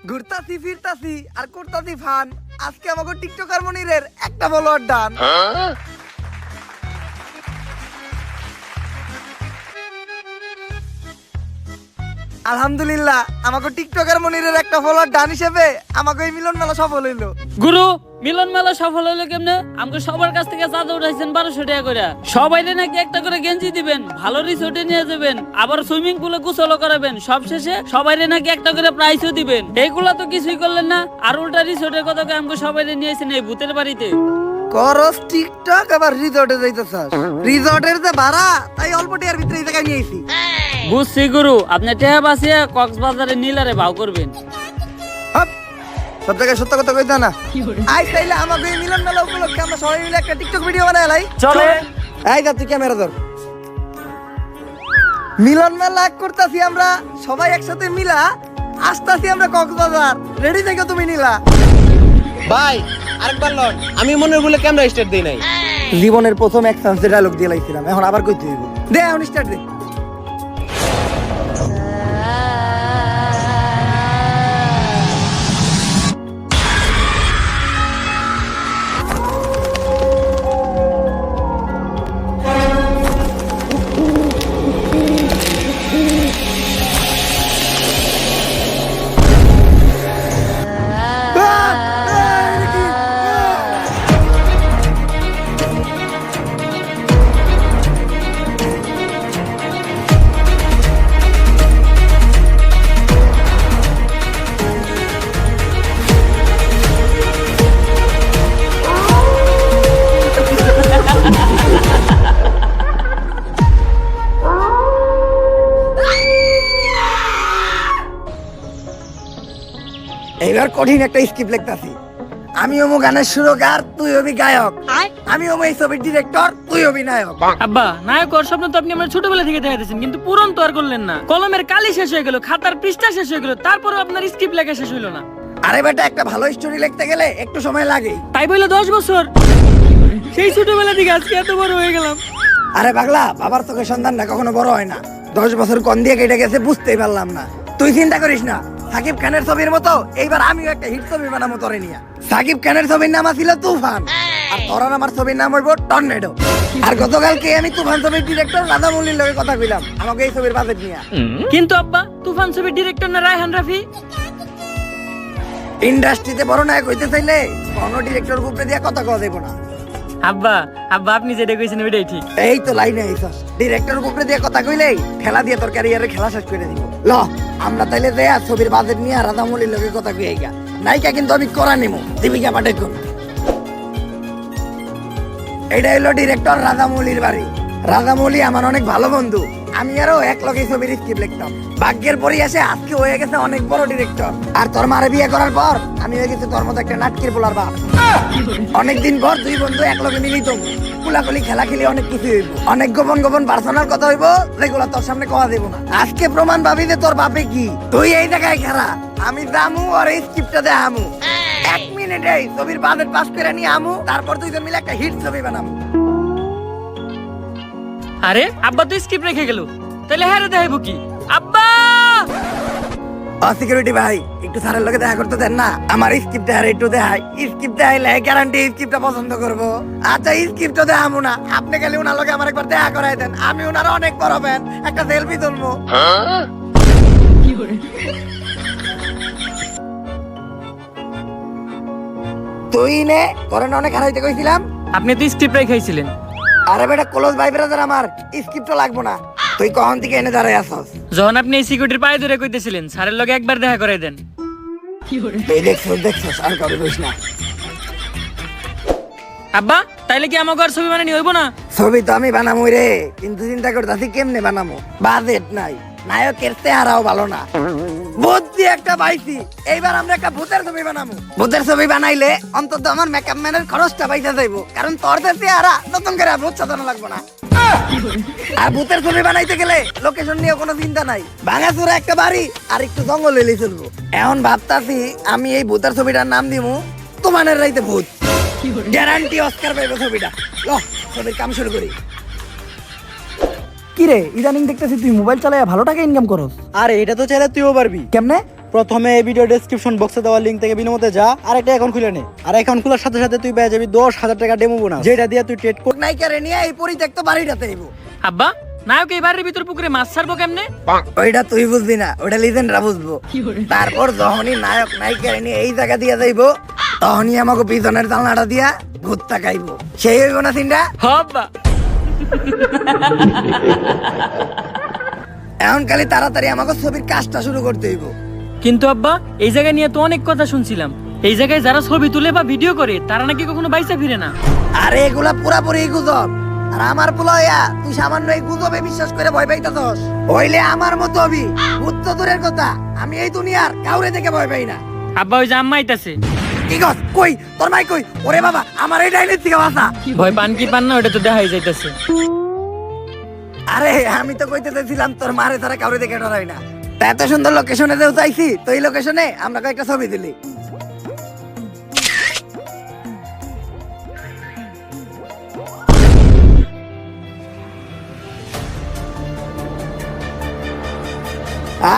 ঘুরতাছি ফিরতাছি আর করতাছি ফান। আজকে আমাকে টিকটকার মনিরের একটা ফলোয়ার ডান। আলহামদুলিল্লাহ আমাকে টিকটকার মনিরের একটা ফলোয়ার ডান হিসেবে আমাকে এই মিলন মেলা সফল হইলো। গুরু মিলন মেলা সফল হইলো কেমনে? আমাকে সবার কাছ থেকে চাঁদা উঠাইছেন 1200 টাকা করে। সবাই নাকি একটা করে গেঞ্জি দিবেন, ভালো রিসোর্টে নিয়ে যাবেন, আবার সুইমিং পুলে গোসলও করাবেন, সবশেষে সবাই নাকি একটা করে প্রাইজও দিবেন। এইগুলা তো কিছুই করলেন না, আর উল্টা রিসোর্টের কথা আমাকে সবাই নিয়েছেন এই ভূতের বাড়িতে। করস টিকটক আবার রিসর্টে যাইতেছাস। রিসর্টের যে ভাড়া তাই অল্প টাকার ভিতরে এই জায়গায় নিয়েছি। বুঝছি গুরু, আপনি টেহা বাঁচিয়ে কক্সবাজারে নীলারে ভাও করবেন। সব জায়গায় সত্য কথা কইতা না। আই তাইলে আমাকে এই মিলন মেলা উপলক্ষে আমরা সবাই মিলে একটা টিকটক ভিডিও বানাই লাই। চলে। এই যা তুই ক্যামেরা ধর। মিলন মেলা করতাছি আমরা সবাই একসাথে মিলা, আসতাছি আমরা কক্সবাজার। রেডি থেকো তুমি নীলা। ভাই আরেকবার লন, আমি মনের ভুলে ক্যামেরা স্টার্ট দেই নাই। জীবনের প্রথম এক চান্সে ডায়লগ দিয়ে লাইছিলাম, এখন আবার কইতে হইব। দে এখন স্টার্ট দে। এইবার কঠিন একটা স্ক্রিপ্ট লিখতাছি। আমি হবো গানের সুরকার, তুই হবি গায়ক। আমি হবো এই ছবির ডিরেক্টর, তুই হবি নায়ক। আব্বা, নায়ক হওয়ার স্বপ্ন তো আপনি আমার ছোটবেলা থেকে দেখাইতেছেন, কিন্তু পূরণ তো আর করলেন না। কলমের কালি শেষ হয়ে গেল, খাতার পৃষ্ঠা শেষ হয়ে গেল, তারপরে আপনার স্ক্রিপ্ট লেখা শেষ হইলো না। আরে বেটা, একটা ভালো স্টোরি লিখতে গেলে একটু সময় লাগে। তাই বলে 10 বছর, সেই ছোটবেলা থেকে আজকে এত বড় হয়ে গেলাম। আরে পাগলা, বাবার চোখের সন্তানটা কখনো বড় হয় না। 10 বছর কোন দিয়ে কেটে গেছে বুঝতেই পারলাম না। তুই চিন্তা করিস না, সাকিব খানের ছবির মতো এইবার আমিও একটা হিট ছবি বানাবো তোরে নিয়ে। সাকিব খানের ছবির নাম ছিল তুফান, আর তোর আর আমার ছবির নাম হইব টর্নেডো। আর গতকালকে আমি তুফান ছবির ডিরেক্টর রাধামৌলির লগে কথা কইলাম আমাকে এই ছবির বাজেট নিয়ে। কিন্তু আব্বা, তুফান ছবির ডিরেক্টর না রায়হান রাফি? ইন্ডাস্ট্রিতে বড় নায়ক হইতে চাইলে কোনো ডিরেক্টর গ্রুপে দিয়ে কথা কওয়া যাবে না। আব্বা আব্বা, আপনি যেটা কইছেন ওইটাই ঠিক। এই তো লাইনে আইছস, ডিরেক্টর গ্রুপে দিয়ে কথা কইলেই খেলা দিয়ে তোর ক্যারিয়ারে খেলা শেষ করে দিব। ল আমরা তাইলে দেয়া ছবির বাজেট নিয়ে রাধামৌলির লগে কথা কই আইগা। নায়িকা কিন্তু আমি করা নিমু, দীপিকা পাডুকোন। এইটা হলো ডিরেক্টর রাধামৌলির বাড়ি। রাধামৌলি আমার অনেক ভালো বন্ধু, আমি আরো এক লগে ছবির স্ক্রিপ্ট লিখতাম। ভাগ্যের পরিহাসে আজকে হয়ে গেছে অনেক বড় ডিরেক্টর। আর তোর মারে বিয়ে করার পর আমি হয়ে গেছি তোর মতো একটা নাটকির পোলার বাপ। অনেকদিন পর দুই বন্ধু এক লগে মিলিত কুলাকুলি খেলা খেলি অনেক কিছু হইব। অনেক গোপন গোপন পার্সোনাল কথা হইব যেগুলো তোর সামনে কওয়া দেব না। আজকে প্রমাণ পাবি যে তোর বাপে কি। তুই এই জায়গায় খারা, আমি জামু আর এই স্ক্রিপ্টটা দেখামু। 1 মিনিটেই ছবির বাজেট পাস করে নিয়ে আমু, তারপর দুইজন মিলে একটা হিট ছবি বানামু। আরে আব্বা তো স্ক্রিপ্ট রেখে গেল, তাহলে হ্যাঁ দেখাইবো কি? আব্বা, সিকিউরিটি ভাই, একটু স্যারের লগে দেখা করতে দেন না। আমার স্ক্রিপ্ট দেখা একটু দেখাই। স্ক্রিপ্ট দেখাইলে গ্যারান্টি স্ক্রিপ্টটা পছন্দ করবো। আচ্ছা স্ক্রিপ্টটা দেখামু না, আপনি খালি ওনার লগে আমার একবার দেখা করাই দেন। আমি ওনার অনেক বড় ফ্যান, একটা সেলফি তুলবো। তুই নে, তোরে না অনেক হারাইতে কইছিলাম। আপনি তো স্ক্রিপ্ট রেখাইছিলেন। আরে বেটা, ক্লোজ ভাই ব্রাদার, আমার স্ক্রিপ্টটা লাগবো না। তুই কখন থেকে এনে দাঁড়াই আসস? যখন আপনি এই সিকিউরিটির পায়ে ধরে কইতেছিলেন স্যারের লগে একবার দেখা করাই দেন। তুই দেখছস আর কারো কইস না। আব্বা, তাইলে কি আমাকে আর ছবি বানানি হইব না? ছবি তো আমি বানামু রে, কিন্তু চিন্তা করতেছি কেমনে বানামো। বাজেট নাই, নায়কের চেহারাও ভালো না। বুদ্ধি একটা পাইছি, এইবার আমরা একটা ভূতের ছবি বানামু। ভূতের ছবি বানাইলে অন্তত আমার মেকআপ ম্যানের খরচটা পাইতে যাইবো, কারণ তোর যে চেহারা নতুন করে ভূত সাজানো লাগবে না। আর ভূতের ছবি বানাইতে গেলে লোকেশন নিয়ে কোনো চিন্তা নাই। ভাঙাচোরা একটা বাড়ি আর একটু জঙ্গল এলেই চলবো। এখন ভাবতাছি আমি এই ভূতের ছবিটার নাম দিমু তুফানের রাইতে ভূত। গ্যারান্টি অস্কার পাইবো ছবিটা। ল ছবির কাম শুরু করি। কিরে ইদানিং দেখতেছি তুই মোবাইল চালায় ভালো টাকা ইনকাম করস। আরে এটা তো চাইলে তুইও পারবি। কেমনে? প্রথমে এই ভিডিও ডেসক্রিপশন বক্সে দেওয়া লিঙ্ক থেকে বিনোমতে যা আর একটা অ্যাকাউন্ট খুলে নে। আর অ্যাকাউন্ট খোলার সাথে সাথে তুই পেয়ে যাবি 10,000 টাকা ডেমো বোনাস, যেটা দিয়ে তুই ট্রেড কর। নায়িকারে নিয়ে এই পরিত্যক্ত বাড়িটাতে আইবো। আব্বা নায়ক এই বাড়ির ভিতর পুকুরে মাছ ছাড়বো কেমনে? ওইটা তুই বুঝবি না, ওইটা লিজেন্ডরা বুঝবো। তারপর যখনই নায়ক নায়িকারে নিয়ে এই জায়গা দিয়ে যাইবো, তখনই আমাকে পিছনের জানলাটা দিয়া ভূত তাকাইবো। সেই হইব না সিনটা? হব্বা এখন খালি তাড়াতাড়ি আমাকে ছবির কাজটা শুরু করতে হইব। কিন্তু আব্বা এই জায়গা নিয়ে তো অনেক কথা শুনছিলাম, এই জায়গায় যারা ছবি তুলে বা ভিডিও করে তারা নাকি কখনো বাইসা ফিরে না। আরে এগুলা পুরাপুরি গুজব। আর আমার পোলাইয়া তুই সামান্য এই গুজবে বিশ্বাস করে ভয় পাইতাছস? হইলে আমার মতো হবি। ভূত তো দূরের কথা, আমি এই দুনিয়ার কাউরে দেখে ভয় পাই না। আব্বা ওই যে আম্মা আইতাছে। কি গস কই তোর মাই কই? ওরে বাবা, আমার এই ডাইনের থেকে বাঁচা। ভয় পান কি পান না ওটা তো দেখাই যাইতাছে। আরে আমি তো কইতে চাইছিলাম তোর মারে তারা কাউরে দেখে ডরাই না। তা এত সুন্দর লোকেশনে যেও চাইছি, তো এই লোকেশনে আমরা কয়েকটা ছবি দিলি।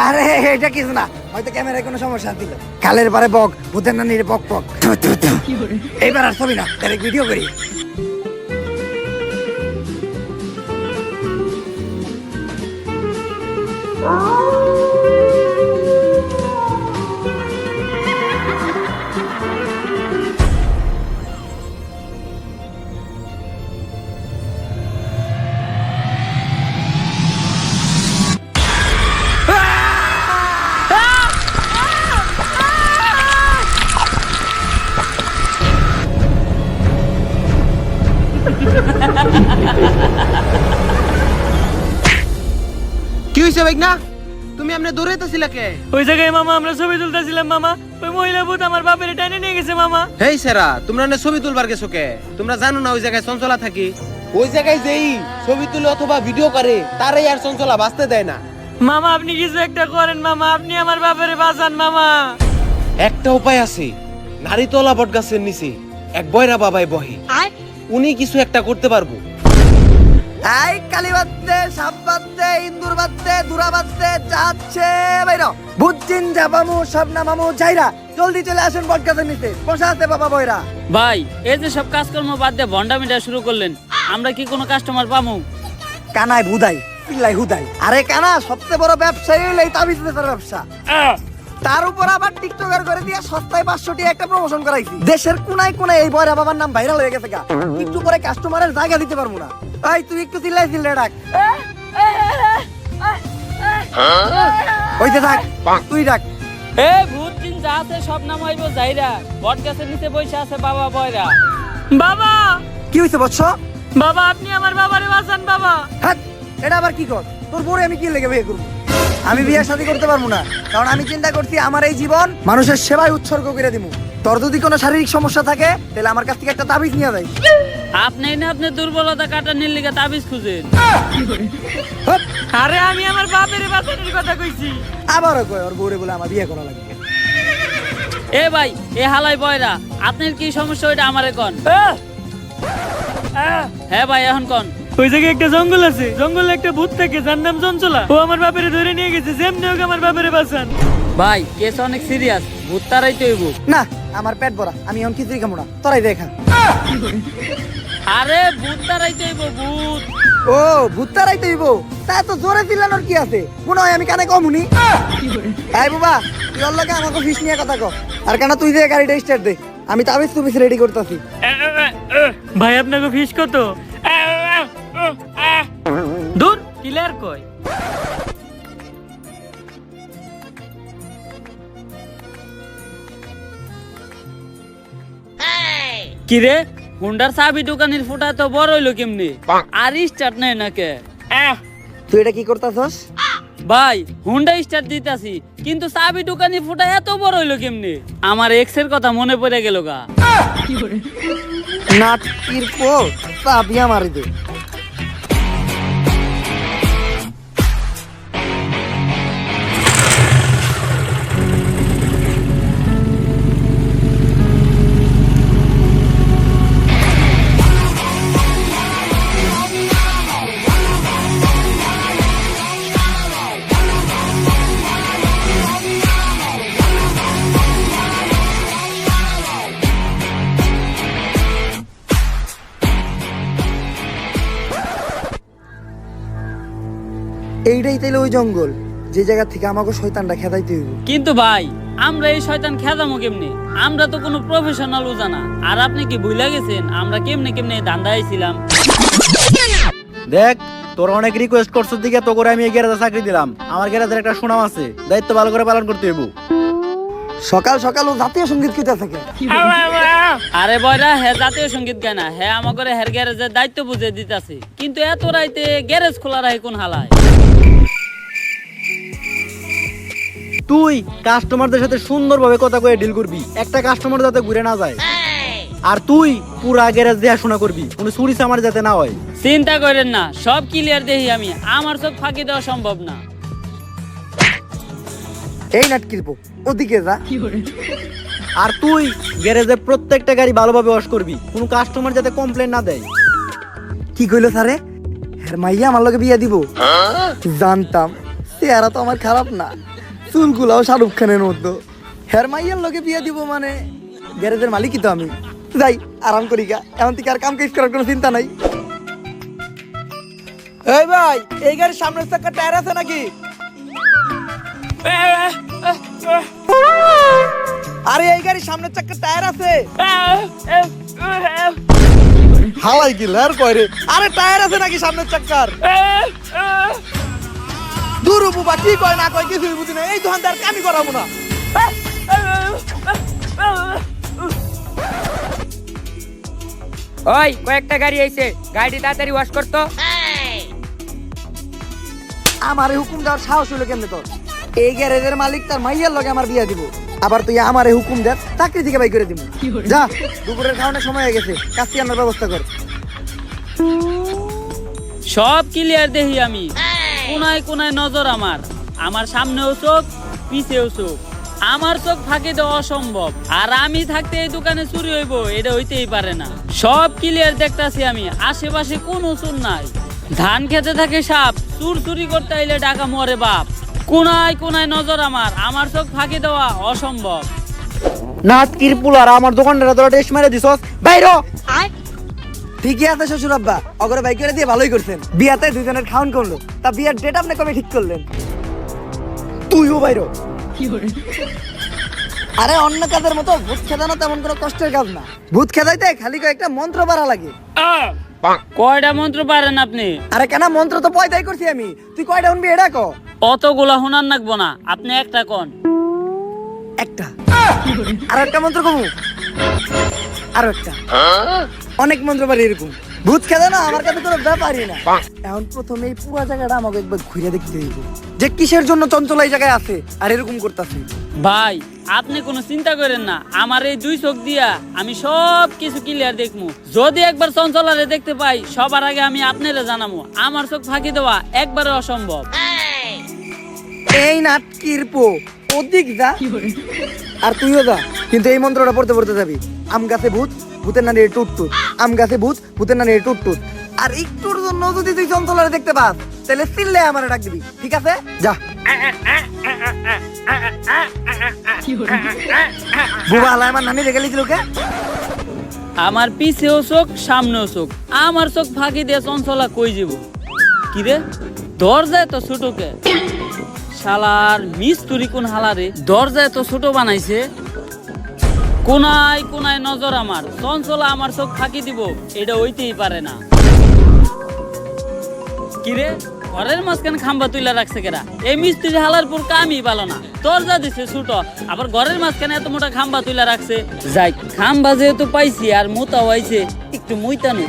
আরে এটা কিছু না, হয়তো ক্যামেরায় কোনো সমস্যা ছিল। কালের পারে বক, ভূতের নানির বক বক। এইবার আর ছবি না, ডাইরেক্ট ভিডিও করি। কি হইছে ভাই না? তুমি আমনে দৌড়াইতেছিলা কে? ওই জায়গায় মামা আমরা ছবি তুলতেছিলাম মামা, ওই মহিলা ভূত আমার বাপের টাইনে নিয়ে গেছে মামা। হেই সেরা, তোমরা না ছবি তুলবার গেছো কে? তোমরা জানো না ওই জায়গায় চঞ্চলা থাকি? ওই জায়গায় যেই ছবি তুলে অথবা ভিডিও করে তারাই আর চঞ্চলা বাঁচতে দেয় না। মামা আপনি কিছু একটা করেন মামা, আপনি আমার বাপের বাঁচান মামা। একটা উপায় আছে, নারীতলা বট গাছের নিচে এক বয়রা বাবাই বহে, উনি কিছু একটা করতে পারবো। এই কালি বাদতে, সাপ বাদতে, ইন্দুর বাদতে, দুরা বাদতে যাচ্ছে বাইরা। বুঝছিন যাবামু, সব নামামু যাইরা। জলদি চলে আসেন বটগাছের নিচে, বসা আছে বাবা বয়রা। ভাই এই যে সব কাজকর্ম বাদ দিয়ে ভন্ডামিটা শুরু করলেন, আমরা কি কোনো কাস্টমার পামু? কানায় বুদাই, পিল্লাই হুদাই। আরে কানা সবচেয়ে বড় ব্যবসায়ী হইলো এই তাবিজ বেচার ব্যবসা। তার উপর আবার টিকটকার করে দিয়ে সস্তায় 500 টাকা একটা প্রমোশন করাইছি। দেশের কোনায় কোনায় এই বয়রা বাবার নাম ভাইরাল হয়ে গেছে গা। একটু পরে কাস্টমারের জায়গা দিতে পারবো না। এই তুই একটু চিল্লাই ডাক। হইতে থাক, তুই ডাক। এ ভূত দিন যা আছে সব নাম হইব যাইরা, বট গাছের নিচে বসে আছে বাবা বয়রা। বাবা কি হইছে বৎস? বাবা আপনি আমার বাবারে বাঁচান বাবা। হ্যাঁ, এটা আবার কি কর? তোর বউরে আমি কি লেগে বিয়ে করবো? আমি বিয়ে শাদী করতে পারবো না, কারণ আমি চিন্তা করছি আমার এই জীবন মানুষের সেবায় উৎসর্গ করে দিব। তোর যদি কোনো শারীরিক সমস্যা থাকে তাহলে আমার কাছ থেকে একটা তাবিজ নিয়ে যাই। আপনি না আপনি দুর্বলতা কাটানোর লিগে তাবিজ খুঁজেন। হপ, আরে আমি আমার বাপের বাঁচানোর কথা কইছি। আবারও কয় ওর বউরে বলে আমার বিয়ে করা লাগবে। এ ভাই এ হালাই বয়রা, আপনার কি সমস্যা ওইটা আমারে কোন। হ্যাঁ ভাই এখন কোন। ওই জায়গায় একটা জঙ্গল আছে, জঙ্গলে একটা ভূত থাকে যার নাম চঞ্চলা, ও আমার বাপেরে ধরে নিয়ে গেছে, যেমনি হোক আমার বাপেরে বাঁচান। ভাই কেস অনেক সিরিয়াস, ভূত তারাইতে হইব। না আমার পেট ভরা, আমি এখন কিছুই খাবো না, তোরাই দেখা। আরে ভূত তারাইতে হইব, ভূত। ও ভূত তারাইতে হইব, তা তো জোরে চিল্লানোর কি আছে? মনে হয় আমি কানে কমুনি। এই বাবা তুই ওর লগে আমাকে ফিস নিয়ে কথা কর। আর কেন তুই যে গাড়িটা স্টার্ট দে, আমি তাবিজ তুবিজ রেডি করতেছি। ভাই আপনাকে ফিস কত? দূর ক্লিয়ার কই। কিরে হুন্ডার চাবি দোকানের ফুটা তো বড় হইলো কেমনি? আর স্টার্ট নেই নাকে? তুই এটা কি করতেছস? ভাই হুন্ডা স্টার্ট দিতাছি, কিন্তু চাবি দোকানি ফুটা এত বড় হইলো কেমনি? আমার এক্স এর কথা মনে পড়ে গেল গা। নাটকির পো চাবি আমারে দে। এইটাই তাইলে ওই জঙ্গল যে জায়গা থেকে আমাকে শয়তানটা খেদাইতে হইব। কিন্তু ভাই আমরা এই শয়তান খেদামো কেমনে? আমরা তো কোনো প্রফেশনাল উজানা। আর আপনি কি ভুলে গেছেন আমরা কেমনে কেমনে এই ধান্দা আইছিলাম? দেখ তোর অনেক রিকোয়েস্ট করছিস দিকে তো করে আমি এই গ্যারেজে চাকরি দিলাম। আমার গ্যারেজের একটা সুনাম আছে, দায়িত্ব ভালো করে পালন করতে হইব। সকাল সকাল ও জাতীয় সঙ্গীত কিতা থাকে। আরে বয়রা হ্যাঁ জাতীয় সঙ্গীত গায় না, হ্যাঁ আমাকে হের গ্যারেজের দায়িত্ব বুঝে দিতাছে। কিন্তু এত রাইতে গ্যারেজ খোলা রাখে কোন হালায়? তুই কাস্টমারদের সাথে সুন্দরভাবে কথা কয়ে ডিল করবি, একটা কাস্টমার যাতে ঘুরে না যায়। আর তুই পুরা গ্যারেজ দেখাশোনা করবি, কোনো চুরি চামার যাতে না হয়। চিন্তা করেন না, সব ক্লিয়ার দেখি আমি। আমার চোখ ফাঁকি দেওয়া সম্ভব না। এই নাটকির পো ওদিকে যা। আর তুই গ্যারেজে প্রত্যেকটা গাড়ি ভালোভাবে ওয়াশ করবি, কোনো কাস্টমার যাতে কমপ্লেন না দেয়। কি কইলো স্যারে? হ্যাঁ মাইয়া আমার লগে বিয়া দিব? জানতাম, চেহারা তো আমার খারাপ না, চুলগুলাও শাহরুখ খানের মতো। হ্যাঁ মাইয়ার লগে বিয়া দিব মানে গ্যারেজের মালিকই তো আমি। যাই আরাম করি গা, এমন থেকে আর কাম কাজ করার কোনো চিন্তা নাই। এই ভাই, এই গাড়ির সামনের চাকা টায়ার আছে নাকি? আরে এই গাড়ির সামনের চাকা টায়ার আছে? হালাই কি লার কইরে? আরে টায়ার আছে নাকি সামনের চাকার? দূর বুবা, কি কয় না কয় কিছুই বুঝি না। এই দোকানদার কামই করাবো না। ওই কয়েকটা গাড়ি আইছে, গাড়ি তাড়াতাড়ি ওয়াশ করতো। আমারে হুকুম দেওয়ার সাহস হলো কেমনে তোর? এই গ্যারেজের মালিক তার মাইয়ার লগে আমার বিয়া দিব, আবার তুই আমারে হুকুম দে চাকরি থেকে বাই করে দিব? যা, দুপুরের খাওয়ানোর সময় হয়ে গেছে, কাজটি আনার ব্যবস্থা কর। সব ক্লিয়ার দেখি আমি। কোনায় কোনায় নজর আমার। আমার সামনেও চোখ, পিছেও চোখ। আমার চোখ ফাঁকি দেওয়া অসম্ভব। আর আমি থাকতে এই দোকানে চুরি হইব এটা হইতেই পারে না। সব ক্লিয়ার দেখতাছি আমি। আশেপাশে কোনো চুর নাই। ধান খেতে থাকে সাপ, চুর চুরি করতে আইলে ডাকা মরে বাপ। কোনায় কোনায় নজর আমার। আমার চোখ ফাঁকি দেওয়া অসম্ভব। নাটকির পুলার আমার দোকানটা তোরা টেস্ট মেরে দিছস, বাইরো। ঠিকই আছে শ্বশুর আব্বা, অগরে বাই করে দিয়ে ভালোই করছেন। বিয়াতে দুজনের খাওয়ান করলো, তা বিয়ার ডেট আপনি কবে ঠিক করলেন? তুইও বাইরো। আরে অন্য কাজের মতো ভূত খেদানো তেমন কোনো কষ্টের কাজ না। ভূত খেদাইতে খালি কয়েকটা মন্ত্র পারা লাগে। কয়টা মন্ত্র পারেন আপনি? আরে কেন, মন্ত্র তো পয়দাই করছি আমি। তুই কয়টা শুনবি এটা ক। অতগুলা হুনার নাকবো না, আপনি একটা কোন। একটা। আর একটা মন্ত্র কমু। আর একটা। অনেক মন্ত্র পারি এরকম। ভূত খেদা না আমার কাছে কোনো ব্যাপারই না। এখন প্রথমে এই পুরো জায়গাটা আমাকে একবার ঘুরে দেখতে হইব যে কিসের জন্য চঞ্চল এই জায়গায় আছে আর এরকম করতেছে। ভাই আপনি কোনো চিন্তা করেন না, আমার এই দুই চোখ দিয়া আমি সব কিছু ক্লিয়ার দেখবো। যদি একবার চঞ্চলারে দেখতে পাই সবার আগে আমি আপনারে জানাবো। আমার চোখ ফাঁকি দেওয়া একবারে অসম্ভব। এই নাটকির পো ওদিক যা, আর তুইও যা, কিন্তু এই মন্ত্রটা পড়তে পড়তে যাবি। আম গাছে ভূত, ভূতের নানি টুট টুট। আম গাছে ভূত, ভূতের নানি টুট টুট। আর একটুর জন্য যদি তুই চঞ্চলারে দেখতে পাস তাহলে চিল্লে আমারে ডাক দিবি, ঠিক আছে? যা। বুবা হালাই আমার নানি রেখে লিছিল কে? আমার পিছেও চোখ, সামনেও চোখ। আমার চোখ ফাঁকি দিয়ে চঞ্চলা কই যাব? কি রে, দরজায় তো ছোটকে শালার মিস্তুরি কোন হালারে দরজায় তো ছোট বানাইছে। কোনায় কোনায় নজর আমার। চঞ্চলা আমার চোখ ফাঁকি দিব এটা হইতেই পারে না। কিরে, ঘরের মাঝখানে খাম্বা তুইলা রাখছে কেরা? এই মিস্ত্রি হালার পর কামই ভালো না। দরজা দিছে ছোট, আবার ঘরের মাঝখানে এত মোটা খাম্বা তুইলা রাখছে। যাই, খাম্বা যেহেতু পাইছি আর মোতাও আইছে, একটু মুইতানো।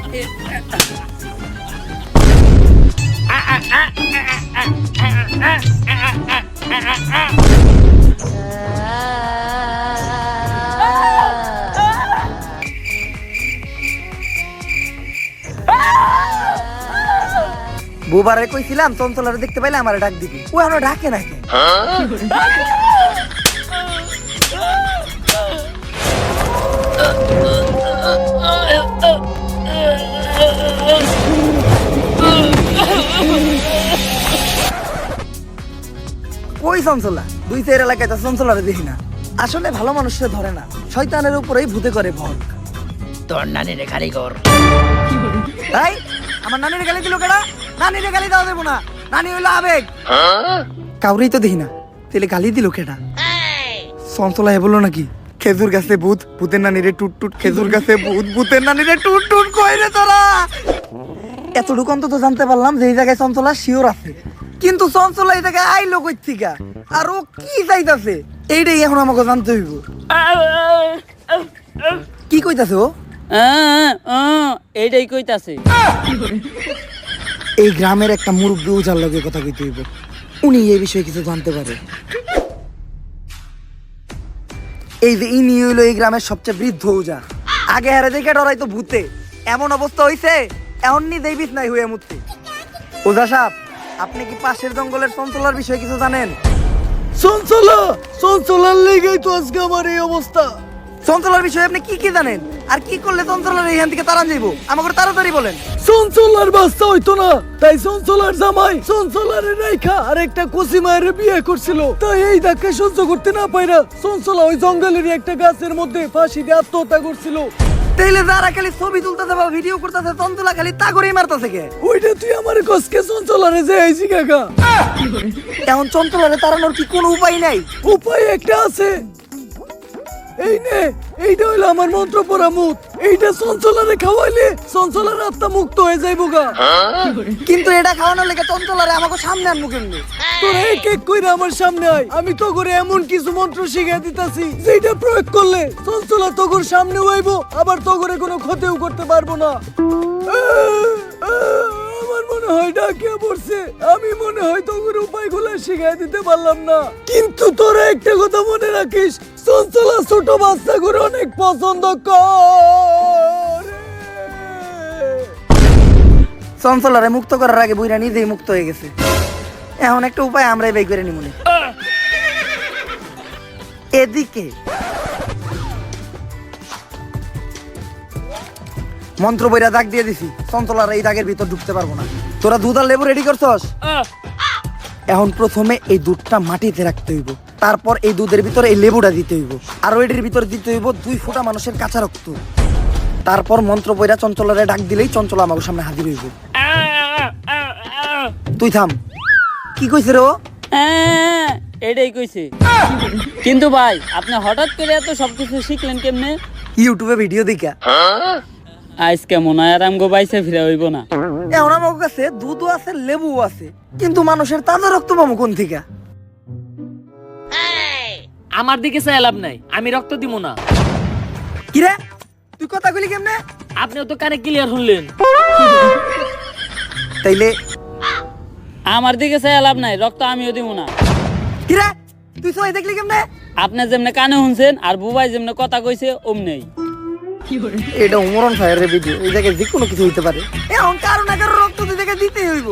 বুবারে কইছিলাম চঞ্চলারে দেখতে পাইলে আমারে ডাক দিবি, ও এখনো ডাকে না কে? কই চঞ্চলা? দুই চার এলাকায় তো চঞ্চলারে দেখি না। আসলে ভালো মানুষরা ধরে না, শয়তানের উপরেই ভূতে করে ভর। তোর নানিরে কারিগর। তাই আমার নানির গালি দিল কেডা? নানির গালি দেওয়া দেবো না, নানি হইলো আবেগ। কাউরেই তো দেখি না, তাহলে গালি দিল কেটা? চঞ্চলা হে বললো নাকি খেজুর গাছে ভূত, ভূতের নানি রে টুট টুট, খেজুর গাছে ভূত, ভূতের নানি রে টুট টুট, কই রে তোরা? এতটুকু অন্তত জানতে পারলাম যে এই জায়গায় চঞ্চলা শিওর আছে, কিন্তু চঞ্চলা এই জায়গায় আইলো কই থেকে আর ও কি চাইতাছে এইটাই এখন আমাকে জানতে হইব। কি কইতাছে ও? এইটাই কইতাছে। এই গ্রামের একটা মুরব্বী ওজার লগে কথা কইতে হইব, উনি এই বিষয়ে কিছু জানতে পারে। এই যে ইনি হইলো এই গ্রামের সবচেয়ে বৃদ্ধ ওজা। আগে হারে দেখে ডরাইতো ভূতে, এমন অবস্থা হইছে এখন নিজেই বিছনায় হয়ে মুততে। ওজা সাহেব, আপনি কি পাশের জঙ্গলের চঞ্চলার বিষয়ে কিছু জানেন? চঞ্চলার লেগেই তো আজকে আমার এই অবস্থা। চঞ্চলার বিষয়ে আপনি কি কি জানেন, আর কি করলে চঞ্চলার এইখান থেকে তাড়ান যাইব? আমাকে তাড়াতাড়ি বলেন। চঞ্চলার বাচ্চা হইতো না, তাই চঞ্চলার জামাই চঞ্চলার রেখা আর একটা কচি মায়ের বিয়ে করছিল। তাই এই ধাক্কা সহ্য করতে না পাইরা চঞ্চলা ওই জঙ্গলের একটা গাছের মধ্যে ফাঁসি দিয়ে আত্মহত্যা করছিল। তাইলে যারা খালি ছবি তুলতেছে বা ভিডিও করতেছে, চঞ্চলা খালি তা করেই মারতেছে কে? ওইটা তুই আমার কসকে চঞ্চলারে যে আইছি কাকা। এখন চঞ্চলারে তাড়ানোর কি কোনো উপায় নাই? উপায় একটা আছে, এই নে, এইটা হইলো আমার মন্ত্র পড়া মুখ। এইটা চঞ্চলারে খাওয়াইলে চঞ্চলার আত্মা মুক্ত হয়ে যাইবো গা। কিন্তু এটা খাওয়ানোর লেগে চঞ্চলারে আমাকে সামনে আনবো কেমনি? তোরা এক এক কইরা আমার সামনে আয়, আমি তো করে এমন কিছু মন্ত্র শিখিয়ে দিতাছি যেটা প্রয়োগ করলে চঞ্চলা তোগর সামনে আইবো, আবার তোগরে কোনো ক্ষতিও করতে পারবো না। আমার মনে হয় ডাকিয়া পড়ছে, আমি মনে হয় তোগর উপায়গুলো শিখিয়ে দিতে পারলাম না। কিন্তু তোরা একটা কথা মনে রাখিস, চঞ্চলা ছোট বাচ্চা করে অনেক পছন্দ করে। চঞ্চলারে মুক্ত করার আগে বুইরা নিজেই মুক্ত হয়ে গেছে, এখন একটা উপায় আমরাই বের করে নিমুনি। এদিকে মন্ত্র বইরা দাগ দিয়ে দিছি, চঞ্চলার এই দাগের ভিতর ঢুকতে পারবো না। তোরা দুধ আর লেবু রেডি করছস? এখন প্রথমে এই দুধটা মাটিতে রাখতে হইব, তারপর এই দুধের ভিতরে এই লেবুটা দিতে হইব, আর ওইটির ভিতরে দিতে হইব 2 ফোঁটা মানুষের কাঁচা রক্ত। তারপর মন্ত্র বইরা চঞ্চলারে ডাক দিলেই চঞ্চলা আমার সামনে হাজির হইব। তুই থাম, কি কইছে রে ও? এটাই কইছে। কিন্তু ভাই, আপনি হঠাৎ করে এত সবকিছু শিখলেন কেমনে? ইউটিউবে ভিডিও দেখা। আজকে মনে হয় আর আমগো বাইসে ফিরে হইব না। এখন আমার কাছে দুধও আছে, লেবুও আছে, কিন্তু মানুষের তাজা রক্ত পাবো কোন থেকে? আমার দিকে চাই লাভ নাই, আমি রক্ত দিব না। কিরে তুই কথা কইলি কেমনে? আপনিও তো কানে ক্লিয়ার শুনলেন। তাইলে আমার দিকে চাই লাভ নাই, রক্ত আমিও দিব না। কিরে তুই সবাই দেখলি কেমনে? আপনি যেমনে কানে শুনছেন আর বুবাই যেমনে কথা কইছে অমনেই। এটা উমরন ফায়ারের ভিডিও, এই জায়গায় যে কোনো কিছু হইতে পারে। এখন কারো না কারো রক্ত তুই দেখে দিতেই হইব।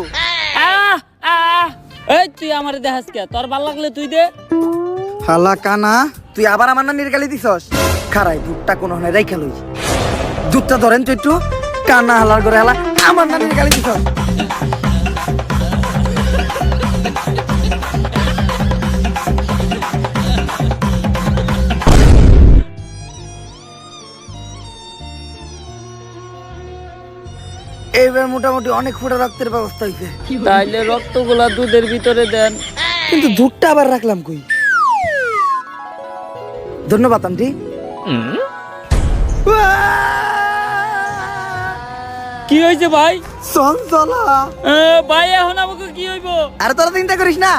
এই তুই আমার দেখাস কে? তোর ভাল লাগলে তুই দে। হালা কানা, তুই আবার আমার নানির গালি দিছস? খারাই দুধটা কোনো হয় রাইখা লই, দুধটা ধরেন তো একটু। কানা হালার করে হালা আমার নানির গালি দিছস। এইবার মোটামুটি অনেক ফোঁটা রক্তের ব্যবস্থা হয়েছে, তাইলে রক্তগুলা দুধের ভিতরে দেন। কিন্তু দুধটা আবার রাখলাম কই? ধন্যবাদ আন্টি। কি হয়েছে ভাই? চঞ্চলা ভাই এখন আমাকে কি হইব? আরে তোরা চিন্তা করিস না,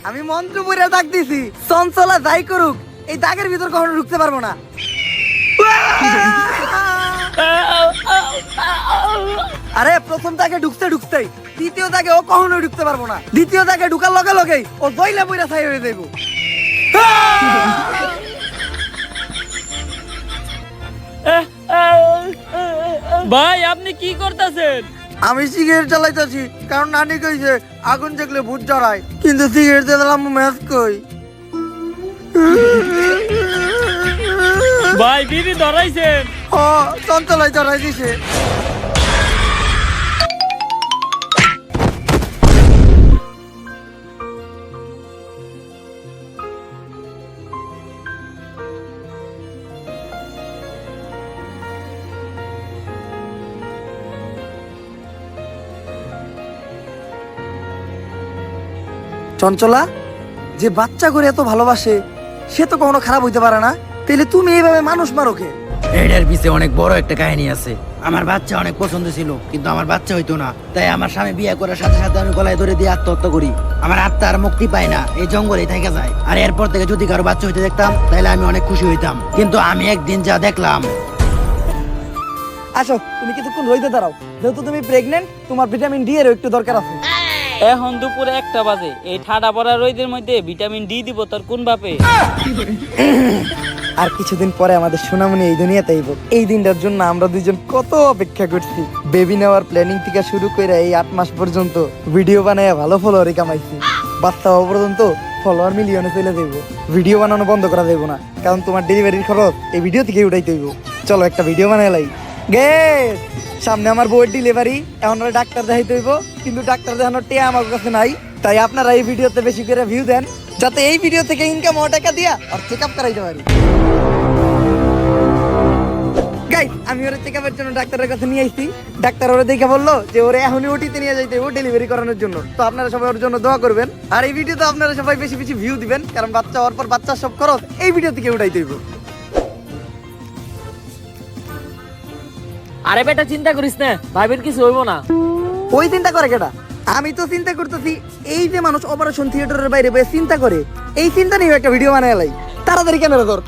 আমি মন্ত্র বইরা দাগ দিছি, চঞ্চলা যাই করুক এই দাগের ভিতর কখনো ঢুকতে পারবো না। আরে প্রথম দাগে ঢুকতেই, দ্বিতীয় দাগে ও কখনোই ঢুকতে পারবো না, দ্বিতীয় দাগে ঢুকার লগে লগেই ও দইলা বইরা ছাই হয়ে যাইব। ভাই আপনি কি করতেছেন? আমি সিগারেট চালাইতেছি, কারণ নানি কইছে আগুন দেখলে ভূত জড়ায়, কিন্তু সিগারেট চালালাম ম্যাচ কই। ভাই বিড়ি ধরাইছেন? ও চঞ্চলাই জড়াই দিছে। চঞ্চলা, যে বাচ্চা করে এত ভালোবাসে সে তো কখনো খারাপ হইতে পারে না, তাহলে তুমি এইভাবে মানুষ মারো কে? এটার পিছে অনেক বড় একটা কাহিনী আছে। আমার বাচ্চা অনেক পছন্দ ছিল, কিন্তু আমার বাচ্চা হইতো না। তাই আমার স্বামী বিয়ে করার সাথে সাথে আমি গলায় ধরে দিয়ে আত্মহত্যা করি। আমার আত্মা আর মুক্তি পায় না, এই জঙ্গলেই থেকে যায়। আর এরপর থেকে যদি কারো বাচ্চা হইতে দেখতাম তাহলে আমি অনেক খুশি হইতাম। কিন্তু আমি একদিন যা দেখলাম। আসো, তুমি কিছুক্ষণ রইতে দাঁড়াও। যেহেতু তুমি প্রেগনেন্ট, তোমার ভিটামিন ডি এর একটু দরকার আছে। এখন দুপুরে 1টা বাজে, এই ঠাডা পড়া রোদের মধ্যে ভিটামিন ডি দিব তোর কোন বাপে? আর কিছুদিন পরে আমাদের সোনামণি এই দুনিয়াতে আইব। এই দিনটার জন্য আমরা দুইজন কত অপেক্ষা করছি। বেবি নেওয়ার প্ল্যানিং থেকে শুরু করে এই 8 মাস পর্যন্ত ভিডিও বানায় ভালো ফলোয়ারই কামাইছি। বাচ্চা হওয়া পর্যন্ত ফলোয়ার মিলিয়নে চলে যাইব। ভিডিও বানানো বন্ধ করা যাইব না, কারণ তোমার ডেলিভারির খরচ এই ভিডিও থেকে উঠাইতে হইব। চলো একটা ভিডিও বানাই লাই। গেস, সামনে আমার বউয়ের ডেলিভারি, এখন ওরা ডাক্তার দেখাইতে হইব, কিন্তু ডাক্তার দেখানোর টিয়া আমার কাছে নাই। তাই আপনারা এই ভিডিওতে বেশি করে ভিউ দেন, যাতে এই ভিডিও থেকে ইনকাম হওয়া টাকা দিয়া আর চেক আপ করাইতে পারি। গাইস, আমি ওরা চেক আপের জন্য ডাক্তারের কাছে নিয়ে আইছি। ডাক্তার ওরা দেখে বললো যে ওরা এখনই ওটিতে নিয়ে যাইতে ও ডেলিভারি করানোর জন্য। তো আপনারা সবাই ওর জন্য দোয়া করবেন। আর এই ভিডিওতে আপনারা সবাই বেশি বেশি ভিউ দিবেন, কারণ বাচ্চা হওয়ার পর বাচ্চার সব খরচ এই ভিডিও থেকে উঠাইতে হইব। আরে বেটা চিন্তা করিস না, ভাবির কিছু হইব না। ওই চিন্তা করে কেটা? আমি তো চিন্তা করতেছি এই যে মানুষ অপারেশন থিয়েটারের বাইরে বসে চিন্তা করে, এই চিন্তা নিয়ে একটা ভিডিও বানায় লাই। তাড়াতাড়ি ক্যামেরা ধর,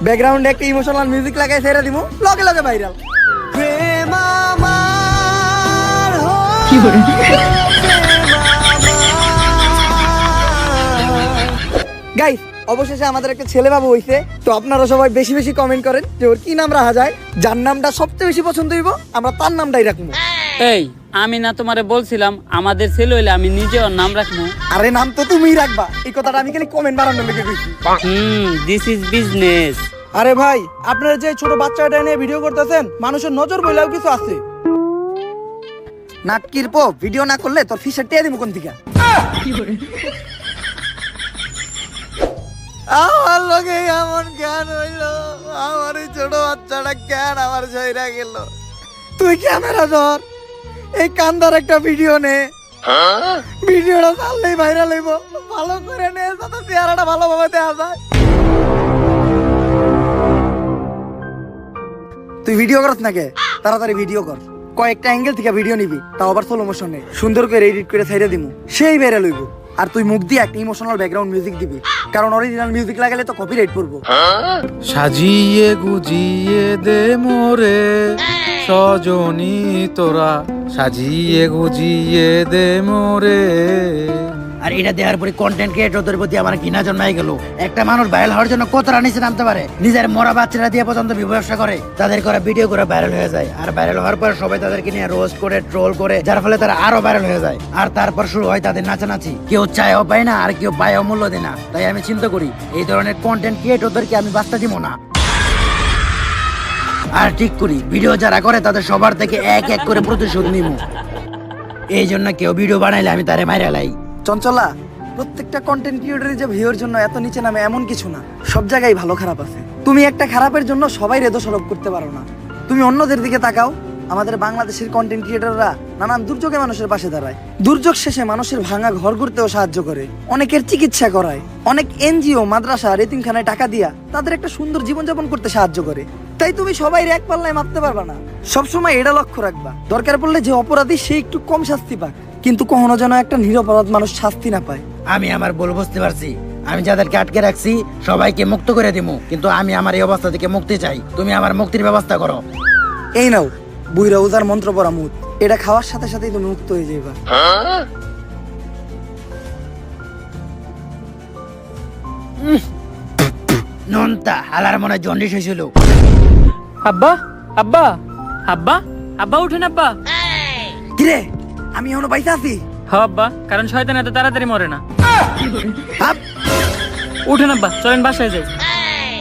ব্যাকগ্রাউন্ডে একটা ইমোশনাল মিউজিক লাগাই ছেড়ে দিব, লগে লগে ভাইরাল। গাইস, অবশেষে আমাদের একটা ছেলে বাবু হইছে। তো আপনারা সবাই বেশি বেশি কমেন্ট করেন যে ওর কি নাম রাখা যায়। যার নামটা সবচেয়ে বেশি পছন্দ হইব আমরা তার নামটাই রাখবো। এই, আমি না তোমারে বলছিলাম আমাদের ছেলে হইলে আমি নিজে ওর নাম রাখবো? আরে নাম তো তুমিই রাখবা, এই কথাটা আমি খালি কমেন্ট বানানোর লেগে কইছি। This is business. আরে ভাই, আপনারা যে ছোট বাচ্চাটা নিয়ে ভিডিও করতেছেন, মানুষের নজর বইলেও কিছু আছে। নাটকির পো ভিডিও না করলে তোর ফিসের টিয়া দিব কোন থেকে? আমার লগে এমন জ্ঞান হইল, আমার এই ছোট বাচ্চাটা জ্ঞান আমার ছেড়ে গেল। তুই ক্যামেরা ধর, এই কান্দার একটা ভিডিও নে। ভিডিওটা চাললেই ভাইরাল হইব। ভালো করে নে, যাতে চেহারাটা ভালোভাবে দেখা যায়। তুই ভিডিও করছ নাকি? তাড়াতাড়ি ভিডিও কর। কয়েকটা অ্যাঙ্গেল থেকে ভিডিও নিবি, তাও আবার স্লো মোশনে, সুন্দর করে এডিট করে ছাইড়া দিমু, সেই ভাইরাল হইব। আর তুই মুখ দিয়ে একটা ইমোশনাল ব্যাকগ্রাউন্ড মিউজিক দিবি, কারণ অরিজিনাল মিউজিক লাগালে তো কপিরাইট পড়বো। সাজিয়ে গুজিয়ে দে মোরে সজনী তোরা, সাজিয়ে গুজিয়ে দে মোরে। আর এটা দেওয়ার পরে কন্টেন্ট ক্রিয়েটরদের প্রতি আমার ঘৃণা জন্মাই গেল। একটা মানুষ ভাইরাল হওয়ার জন্য কতটা নিচে নামতে পারে, নিজের মরা বাচ্চারা দিয়ে পর্যন্ত ব্যবসা করে, তাদের করা ভিডিও করে ভাইরাল হয়ে যায়। আর ভাইরাল হওয়ার পর সবাই তাদেরকে নিয়ে রোস্ট করে ট্রোল করে, যার ফলে তারা আরো ভাইরাল হয়ে যায়। আর তারপর শুরু হয় তাদের নাচানাচি, কেউ চায়ও পায় না আর কেউ পায়ও মূল্য দেয় না। তাই আমি চিন্তা করি এই ধরনের কন্টেন্ট ক্রিয়েটরদেরকে আমি বাস্তা দিব না। আর ঠিক করি ভিডিও যারা করে তাদের সবার থেকে এক এক করে প্রতিশোধ নিব। এই জন্য কেউ ভিডিও বানাইলে আমি তারে মাইরা লাই। চঞ্চলা, প্রত্যেকটা কন্টেন্ট ক্রিয়েটরের যে ভিউর জন্য এত নিচে নামে এমন কিছু না, সব জায়গায় ভালো খারাপ আছে। তুমি একটা খারাপের জন্য সবাই দোষারোপ করতে পারো না। তুমি অন্যদের দিকে তাকাও। আমাদের বাংলাদেশের কন্টেন্ট ক্রিয়েটররা নানান দুর্যোগে মানুষের পাশে দাঁড়ায়। দুর্যোগ শেষে মানুষের ভাঙা ঘর করতেও সাহায্য করে, অনেকের চিকিৎসা করায়, অনেক এনজিও, মাদ্রাসা, এতিমখানায় টাকা দিয়া তাদের একটা সুন্দর জীবনযাপন করতে সাহায্য করে। তাই তুমি সবাই এক পাল্লায় মাপতে পারবা না। সবসময় এটা লক্ষ্য রাখবা, দরকার পড়লে যে অপরাধী সে একটু কম শাস্তি পাক, কিন্তু কখনো যেন একটা নিরপরাধ মানুষ শাস্তি না পায়। আমি আমার ভুল বুঝতে পারছি। আমি যাদেরকে আটকে রাখছি সবাইকে মুক্ত করে দিব, কিন্তু আমি আমার এই অবস্থা থেকে মুক্তি চাই। তুমি আমার মুক্তির ব্যবস্থা করো। এই নাও বুইরা উজার মন্ত্র পড়া মুদ, এটা খাওয়ার সাথে সাথেই তুমি মুক্ত হয়ে যাইবা। নন্তা হালার মনে জন্ডিস হয়েছিল। আব্বা আব্বা আব্বা আব্বা উঠেন আব্বা। কিরে, আমি এখনো বাইসা আছি? হ আব্বা, কারণ শয়তান এত তাড়াতাড়ি মরে না। হাপ, উঠেন আব্বা, চলেন বাসায় যাই।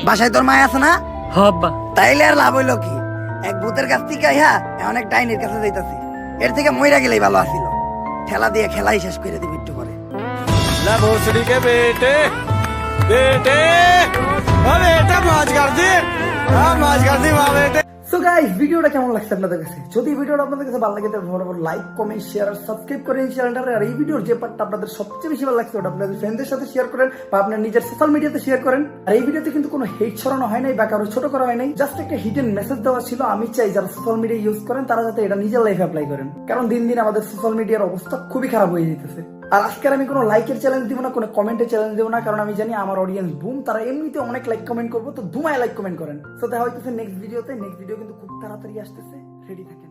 বাসায় তোর মায় আছে না? হ আব্বা। তাইলে আর লাভ হইলো কি? এক ভূতের কাছ থেকে অনেক ডাইনির কাছে যাইতাছি, এর থেকে মইরা গেলেই ভালো আছিল। ঠেলা দিয়ে খেলাই শেষ করে দিবি একটু পরে। ला भोसड़ी के बेटे बेटे ओ बेटा मौज कर दी, हाँ मौज कर दी माँ बेटे। So guys, গাইস ভিডিওটা কেমন লাগছে আপনাদের কাছে? যদি ভিডিওটা আপনাদের কাছে ভালো লাগে তাহলে ফটাফট লাইক কমেন্ট শেয়ার আর সাবস্ক্রাইব করে এই চ্যানেলটা। আর এই ভিডিওর যে পার্টটা আপনাদের সবচেয়ে বেশি ভালো লাগছে ওটা আপনাদের ফ্রেন্ডদের সাথে শেয়ার করেন বা আপনার নিজের সোশ্যাল মিডিয়াতে শেয়ার করেন। আর এই ভিডিওতে কিন্তু কোনো হেট ছড়ানো হয় নাই বা কারো ছোট করা হয় নাই, জাস্ট একটা হিডেন মেসেজ দেওয়া ছিল। আমি চাই যারা সোশ্যাল মিডিয়া ইউজ করেন তারা যাতে এটা নিজের লাইফে অ্যাপ্লাই করেন, কারণ দিন দিন আমাদের সোশ্যাল মিডিয়ার অবস্থা খুবই খারাপ হয়ে যেতেছে। আর আজকের আমি কোনো লাইকের চ্যালেঞ্জ দিব না, কোনো কমেন্টের চ্যালেঞ্জ দিব না, কারণ আমি জানি আমার অডিয়েন্স বুম, তারা এমনিতে অনেক লাইক কমেন্ট করবো, তো ধুমায় লাইক কমেন্ট করেন। তো দেখা হইতেছে নেক্সট ভিডিওতে। নেক্সট ভিডিও কিন্তু খুব তাড়াতাড়ি আসতেছে, রেডি থাকেন।